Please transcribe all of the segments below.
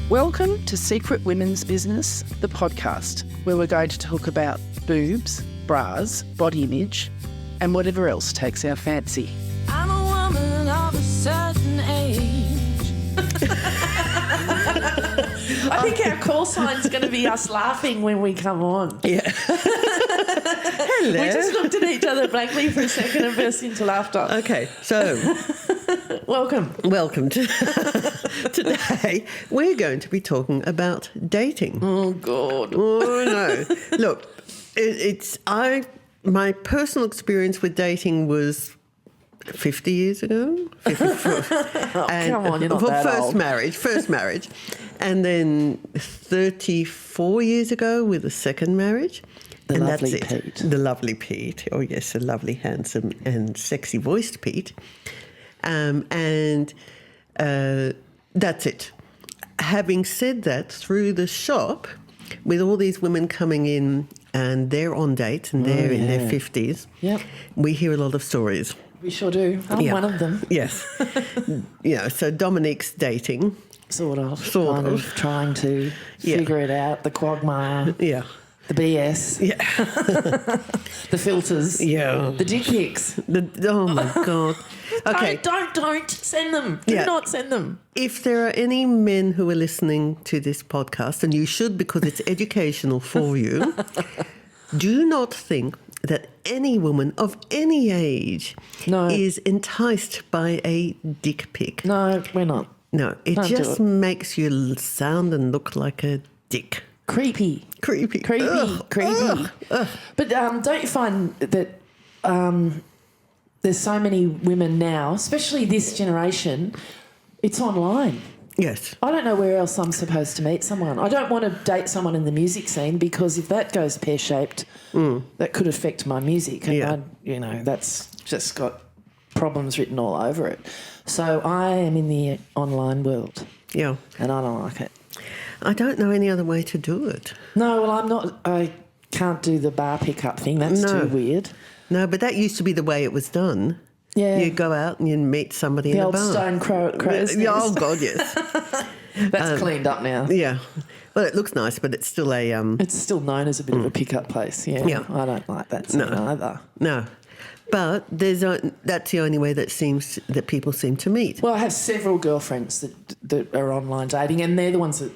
Welcome to Secret Women's Business, the podcast, where we're going to talk about boobs, bras, body image, and whatever else takes our fancy. I'm a woman of a certain age. I think our call sign's going to be us laughing when we come on. Yeah. Hello. We just looked at each other blankly for a second and burst into laughter. Okay, so Welcome. welcome to today. We're going to be talking about dating. Oh, God. Oh no! Look, my personal experience with dating was 50 years ago. 54. Come on, you're not that old. First marriage, and then 34 years ago with a second marriage. The lovely that's it. Pete. The lovely Pete. Oh yes, the lovely, handsome, and sexy voiced Pete. And that's it. Having said that, through the shop, with all these women coming in and they're on dates and they're in their 50s, Yep. we hear a lot of stories. We sure do. I'm Yeah. one of them. Yes. So Dominique's dating. Sort of. Sort kind of. of trying to figure it out, the quagmire, Yeah. the BS, Yeah. the filters, Yeah. the dick pics. Oh, my God. Okay. Don't send them. Do Yeah. not send them. If there are any men who are listening to this podcast, and you should because it's educational for you, do not think that any woman of any age No. is enticed by a dick pic. No, we're not. No, it Don't do just it. makes you sound and look like a dick. Creepy. Creepy. Creepy. Ugh. But don't you find that there's so many women now, especially this generation, it's online. Yes. I don't know where else I'm supposed to meet someone. I don't want to date someone in the music scene because if that goes pear-shaped, that could affect my music. And Yeah. that's just got problems written all over it. So I am in the online world Yeah. and I don't like it. I don't know any other way to do it. No, well, I can't do the bar pickup thing. That's No. too weird. No, but that used to be the way it was done. Yeah. You'd go out and you'd meet somebody The in a old bar. stone crow's Yeah, oh, nest. God, yes. That's cleaned up now. Yeah. Well, it looks nice, but it's still a... It's still known as a bit of a pickup place. Yeah. Yeah. I don't like that scene either. No. But that's the only way that people seem to meet. Well, I have several girlfriends that are online dating, and they're the ones that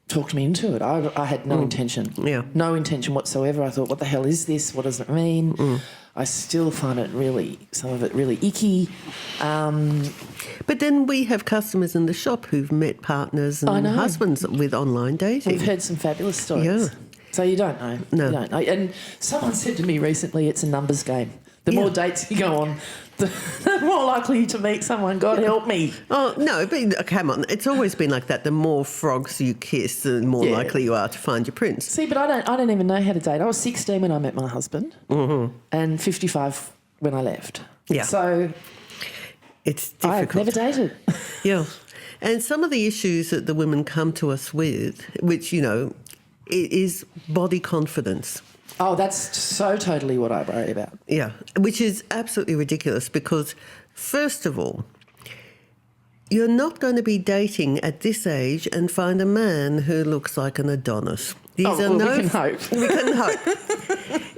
talked me into it. I had no intention. Yeah. No intention whatsoever. I thought, what the hell is this? What does it mean? I still find some of it really icky. But then we have customers in the shop who've met partners I and know. husbands with online dating. We've heard some fabulous stories. Yeah. So you don't know. No. You don't know. And someone said to me recently, it's a numbers game. The more dates you go on, the more likely to meet someone. God help me. Oh, no, but come on. It's always been like that. The more frogs you kiss, the more likely you are to find your prince. See, but I don't even know how to date. I was 16 when I met my husband and 55 when I left. Yeah. So It's difficult. I've never dated. Yeah. And some of the issues that the women come to us with, which, it is body confidence. Oh, that's so totally what I worry about. Yeah, which is absolutely ridiculous because, first of all, you're not going to be dating at this age and find a man who looks like an Adonis. We can hope. We can hope.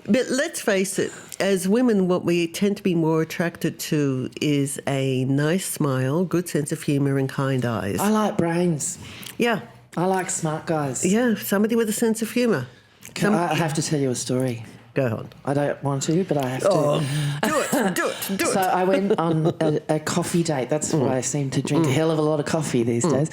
But let's face it, as women, what we tend to be more attracted to is a nice smile, good sense of humour and kind eyes. I like brains. Yeah. I like smart guys. Yeah, somebody with a sense of humour. I have to tell you a story. Go on. I don't want to, but I have to. Oh, do it. So I went on a coffee date. That's why I seem to drink a hell of a lot of coffee these days.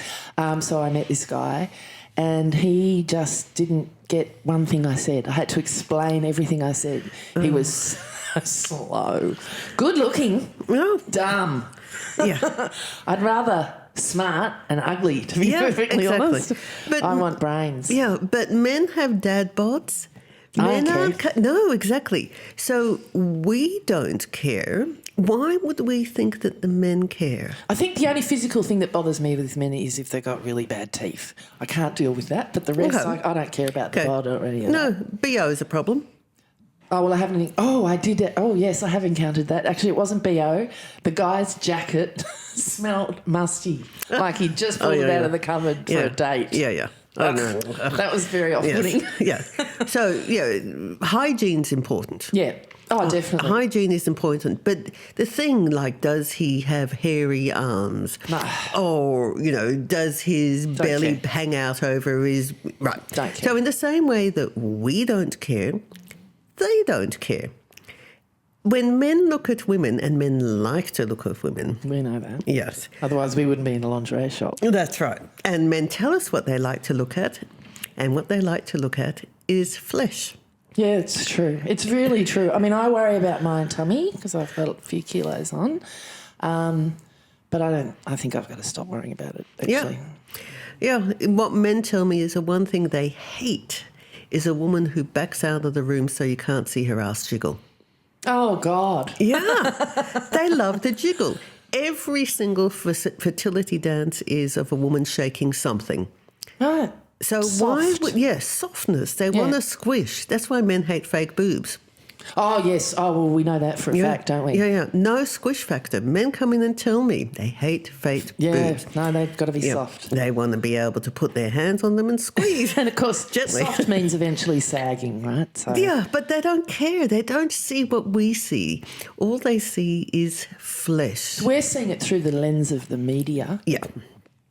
So I met this guy and he just didn't get one thing I said. I had to explain everything I said. He was so slow. Good looking. No. Dumb. Yeah. I'd rather smart and ugly, to be perfectly honest. But I want brains. Yeah, but men have dad bods. Men aren't. No, exactly. So we don't care. Why would we think that the men care? I think the only physical thing that bothers me with men is if they've got really bad teeth. I can't deal with that, but the rest, I don't care about the bod or any of that. No, BO is a problem. Oh, well, I haven't... Oh, I did... Oh, yes, I have encountered that. Actually, it wasn't BO. The guy's jacket smelled musty, like he'd just pulled it out of the cupboard for a date. Yeah. Oh, no. That was very off-putting. Yes. So, hygiene's important. Yeah. Oh, definitely. Hygiene is important. But the thing, like, does he have hairy arms? No. Or, does his belly hang out over his... Right. Don't care. So in the same way that we don't care, they don't care. When men look at women, and men like to look at women... We know that. Yes. Otherwise we wouldn't be in a lingerie shop. That's right. And men tell us what they like to look at, and what they like to look at is flesh. Yeah, it's true. It's really true. I mean, I worry about my tummy because I've got a few kilos on, but I think I've got to stop worrying about it, actually. Yeah. What men tell me is the one thing they hate is a woman who backs out of the room so you can't see her ass jiggle. Oh, God. Yeah. They love the jiggle. Every single fertility dance is of a woman shaking something. Right. So Soft. softness. They want to squish. That's why men hate fake boobs. Oh, yes. Oh, well, we know that for a fact, don't we? Yeah. No squish factor. Men come in and tell me they hate fake boobs. No, they've got to be soft. They want to be able to put their hands on them and squeeze. And, of course, gently. Soft means eventually sagging, right? So. Yeah, but they don't care. They don't see what we see. All they see is flesh. We're seeing it through the lens of the media. Yeah.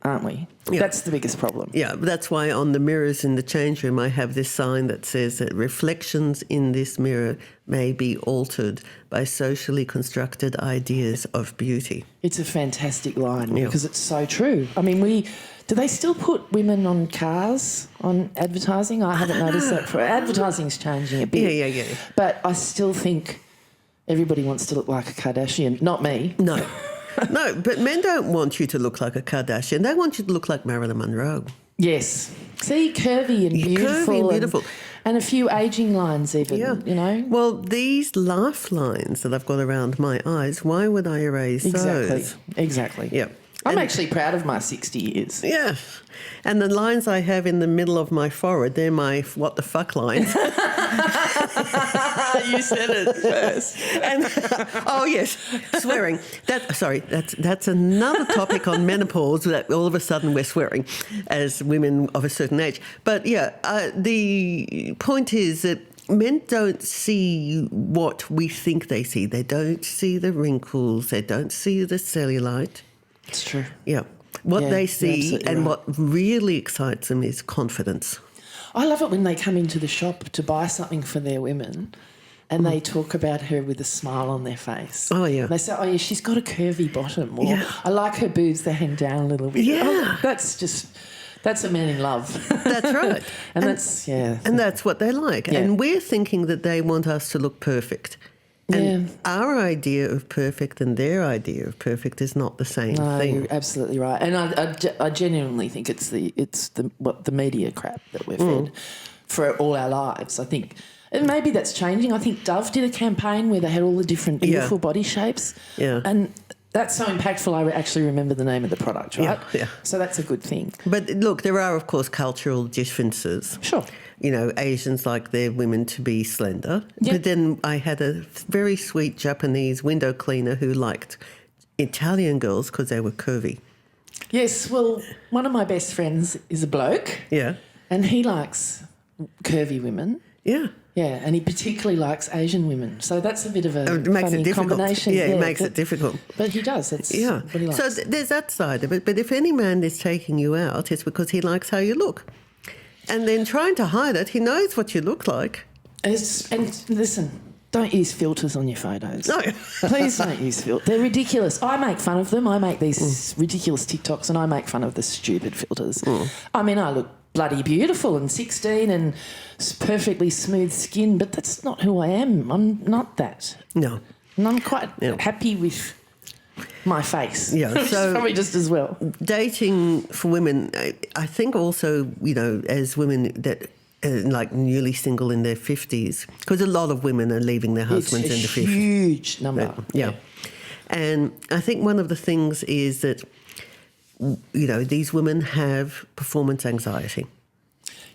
Aren't we? Yeah. That's the biggest problem. Yeah, that's why on the mirrors in the change room I have this sign that says that reflections in this mirror may be altered by socially constructed ideas of beauty. It's a fantastic line because it's so true. I mean, do they still put women on cars on advertising? I haven't noticed that. Advertising's changing a bit. Yeah. But I still think everybody wants to look like a Kardashian. Not me. No. No, but men don't want you to look like a Kardashian. They want you to look like Marilyn Monroe. Yes. See, curvy and beautiful. Curvy and beautiful. And a few ageing lines even, Well, these laugh lines that I've got around my eyes, why would I erase those? Exactly. Yeah. I'm actually proud of my 60 years. Yeah. And the lines I have in the middle of my forehead, they're my what the fuck lines. You said it first. And oh yes, swearing. That's another topic on menopause. That all of a sudden we're swearing as women of a certain age. But the point is that men don't see what we think they see. They don't see the wrinkles. They don't see the cellulite. It's true. Yeah. What they see and what really excites them is confidence. I love it when they come into the shop to buy something for their women and they talk about her with a smile on their face. Oh, yeah. They say, oh, yeah, she's got a curvy bottom. Or, I like her boobs, they hang down a little bit. Yeah. Oh, that's a man in love. That's right. and that's what they like. Yeah. And we're thinking that they want us to look perfect. And our idea of perfect and their idea of perfect is not the same thing. You're absolutely right. And I genuinely think it's the media crap that we're fed for all our lives. I think and maybe that's changing. I think Dove did a campaign where they had all the different beautiful body shapes. Yeah. And that's so impactful, I actually remember the name of the product, right? Yeah. So that's a good thing. But look, there are, of course, cultural differences. Sure. Asians like their women to be slender. Yep. But then I had a very sweet Japanese window cleaner who liked Italian girls because they were curvy. Yes, well, one of my best friends is a bloke. Yeah. And he likes curvy women. Yeah. Yeah, and he particularly likes Asian women. So that's a bit of a funny difficult. combination. Yeah, it makes it difficult. But he does. That's what he likes. So there's that side of it. But if any man is taking you out, it's because he likes how you look. And then trying to hide it, he knows what you look like. And listen, don't use filters on your photos. No. Please don't use filters. They're ridiculous. I make fun of them. I make these ridiculous TikToks and I make fun of the stupid filters. I mean, I look bloody beautiful and 16 and perfectly smooth skin, but that's not who I am. I'm not that. No. And I'm quite happy with my face. Yeah, which so is probably just as well. Dating for women, I think also, as women that like newly single in their 50s, because a lot of women are leaving their husbands in the 50s. It's a huge number. Yeah. And I think one of the things is that, these women have performance anxiety.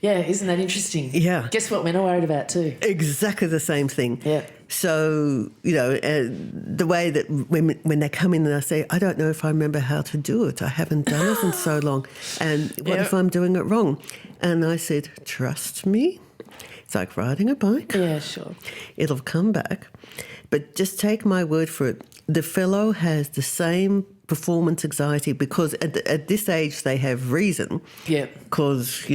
Yeah, isn't that interesting? Yeah. Guess what men are worried about too? Exactly the same thing. Yeah. So, the way that when they come in and I say, I don't know if I remember how to do it. I haven't done it in so long. And what if I'm doing it wrong? And I said, trust me. It's like riding a bike. Yeah, sure. It'll come back. But just take my word for it. The fellow has the same performance anxiety because at this age they have reason. Yeah. Because,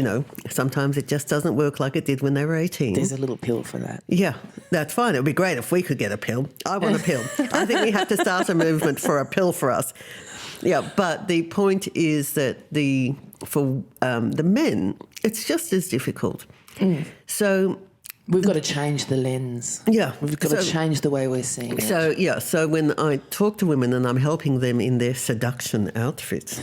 sometimes it just doesn't work like it did when they were 18. There's a little pill for that. Yeah, that's fine. It would be great if we could get a pill. I want a pill. I think we have to start a movement for a pill for us. Yeah, but the point is that for the men, it's just as difficult. So we've got to change the lens. Yeah. We've got to change the way we're seeing it. So when I talk to women and I'm helping them in their seduction outfits,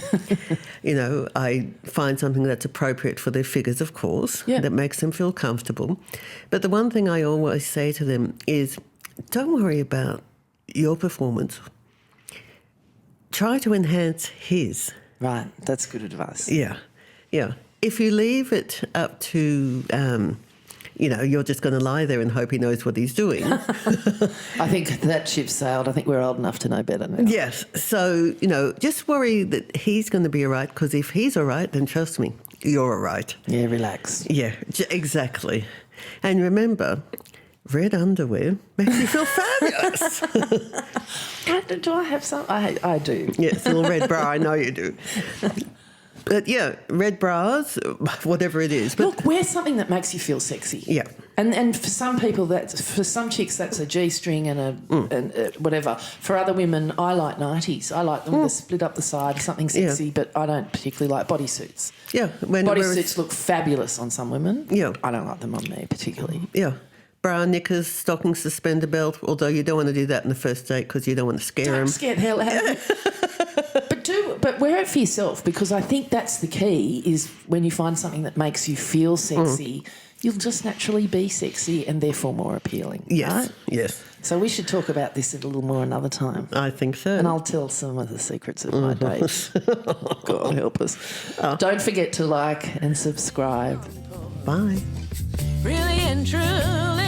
I find something that's appropriate for their figures, of course, that makes them feel comfortable. But the one thing I always say to them is, don't worry about your performance. Try to enhance his. Right, that's good advice. Yeah. If you leave it up to... you're just going to lie there and hope he knows what he's doing. I think that ship sailed. I think we're old enough to know better now. Yes. So, just worry that he's going to be all right, because if he's all right, then trust me, you're all right. Yeah, relax. Yeah, exactly. And remember, red underwear makes you feel fabulous. Do I have some? I do. Yes, a little red bra, I know you do. But yeah, red bras, whatever it is. But look, wear something that makes you feel sexy. Yeah. And for some people, for some chicks, that's a G-string and whatever. For other women, I like 90s. I like them with a split up the side, something sexy, but I don't particularly like bodysuits. Yeah. Bodysuits look fabulous on some women. Yeah. I don't like them on me particularly. Yeah. Bra, knickers, stocking, suspender belt, although you don't want to do that in the first date because you don't want to scare him. Don't scare the hell out of them. But wear it for yourself, because I think that's the key, is when you find something that makes you feel sexy, you'll just naturally be sexy and therefore more appealing. Yes, right? yes. So we should talk about this a little more another time. I think so. And I'll tell some of the secrets of my dates. God help us. Don't forget to like and subscribe. Bye. Really and truly.